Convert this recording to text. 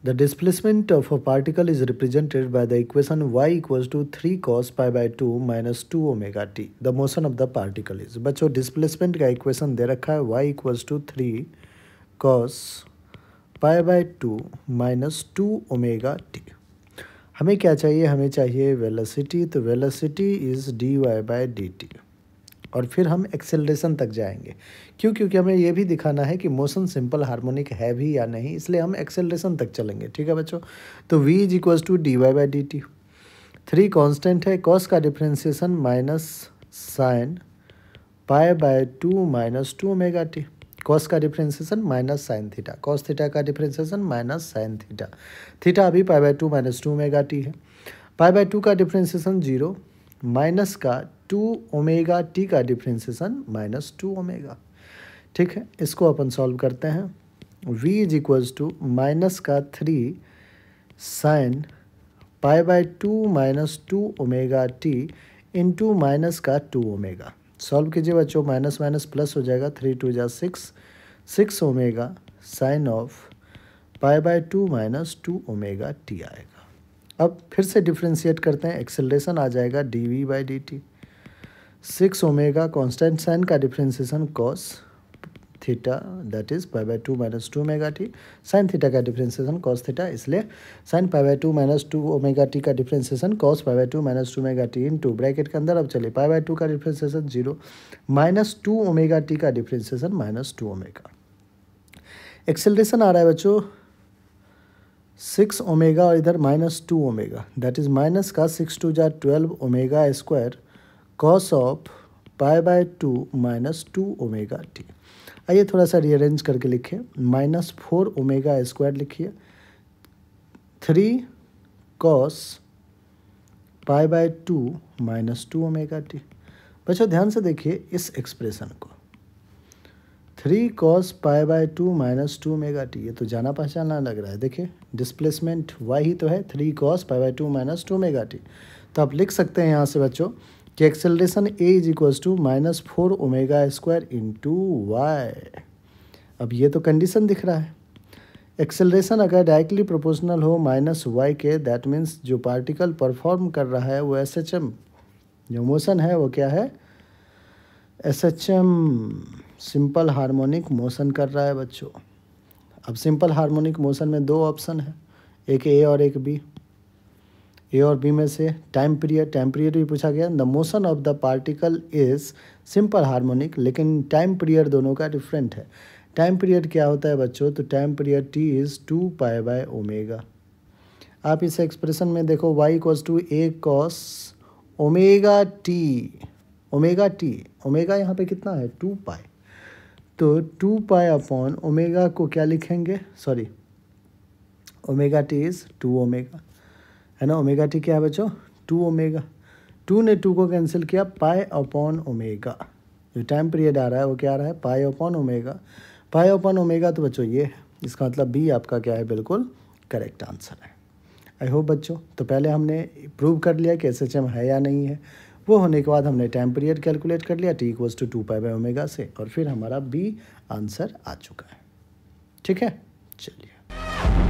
The displacement of a particle is represented by the equation y equals to 3 cos pi by 2 minus 2 omega t. The motion of the particle is. बच्चों displacement का equation दे रखा है y equals to 3 cos pi by 2 minus 2 omega T. हमें क्या चाहिए? हमें चाहिए वेलोसिटी। तो velocity is D Y by D T. और फिर हम एक्सेलरेशन तक जाएंगे। क्यों? क्योंकि हमें ये भी दिखाना है कि मोशन सिंपल हार्मोनिक है भी या नहीं, इसलिए हम एक्सेलरेशन तक चलेंगे। ठीक है बच्चों। तो v is equals to D Y by D T. 3 constant है, कॉस का differentiation minus sine pi by 2 minus 2 omega T. Cos का differentiation minus sine theta, cos theta का differentiation minus sine theta. Theta अभी pi by 2 minus 2 omega T है। Pi by 2 का differentiation 0, minus का 2 omega T का differentiation minus 2 omega. ठीक है, इसको अपन सॉल्व करते हैं। v is equals to minus का 3 sine pi by 2 minus 2 omega T into minus का 2 ओमेगा। सॉल्व कीजिए बच्चों, माइनस माइनस प्लस हो जाएगा, 3 2 जा 6 omega sine of pi by 2 minus 2 omega T आएगा। अब फिर से डिफ्रेंशिएट करते हैं, एक्सेलरेशन आ जाएगा D V by D T. 6 omega constant sine का differentiation cos theta that is pi by 2 minus 2 omega T. Sine theta का डिफ्रेंशिएशन कॉस थीटा, इसलिए sine pi by 2 minus 2 omega T का differentiation cos pi by 2 minus 2 omega T into bracket के अंदर। अब चलिए, pi by 2 का differentiation 0, minus 2 omega T का differentiation minus 2 omega. Acceleration आ रहा है बच्चों 6 ओमेगा और इधर minus 2 omega, that is minus का 6 2 जा 12 omega square cos of pi by 2 minus 2 omega T. आइए थोड़ा सा रीअरेंज करके लिखिए, माइनस 4 ओमेगा स्क्वायर लिखिए, 3 cos pi by 2 minus 2 omega T. बच्चों ध्यान से देखिए इस एक्सप्रेशन को, 3 cos pi by 2 minus 2 omega T, ये तो जाना पहचाना लग रहा है। देखिए डिस्प्लेसमेंट y ही तो है, 3 cos pi by 2 minus 2 omega T. तो आप लिख सकते हैं यहाँ से बच्चों कि acceleration a is equals to minus 4 omega square into Y. अब ये तो कंडीशन दिख रहा है, एक्सेलरेशन अगर डायरेक्टली प्रोपोर्शनल हो माइनस वाई के, दैट मीन्स जो पार्टिकल परफॉर्म कर रहा है वो एसएचएम, जो मोशन है वो क्या है? एसएचएम, सिंपल हार्मोनिक मोशन कर रहा है बच्चों। अब सिंपल हार्मोनिक मोशन में 2 ऑप्शन है, एक ए और एक बी। ए और बी में से टाइम पीरियड भी पूछा गया। The motion of the particle is simple harmonic, लेकिन टाइम पीरियड दोनों का डिफरेंट है। टाइम पीरियड क्या होता है बच्चों? तो time period T is 2 pi by omega. आप इस एक्सप्रेशन में देखो, y equals to A cos omega T. Omega यहाँ पे कितना है? 2 पाई। तो 2 पाई अपॉन ओमेगा को क्या लिखेंगे? Sorry, omega T is 2 omega, है ना। ओमेगा टी क्या है बच्चों? 2 ओमेगा। 2 ने 2 को कैंसिल किया, पाई अपॉन ओमेगा। जो टाइम पीरियड आ रहा है वो क्या आ रहा है? Pi upon omega. Pi upon omega तो बच्चों ये है, इसका मतलब बी आपका क्या है? बिल्कुल करेक्ट आंसर है। आई होप बच्चों, तो पहले हमने प्रूव कर लिया कि एसएचएम है या नहीं है। वो होने के बाद हमने टाइम पीरियड कैलकुलेट कर लिया, T equals to 2 pi by omega से, और फिर हमारा बी आंसर आ चुका है। ठीक है, चलिए।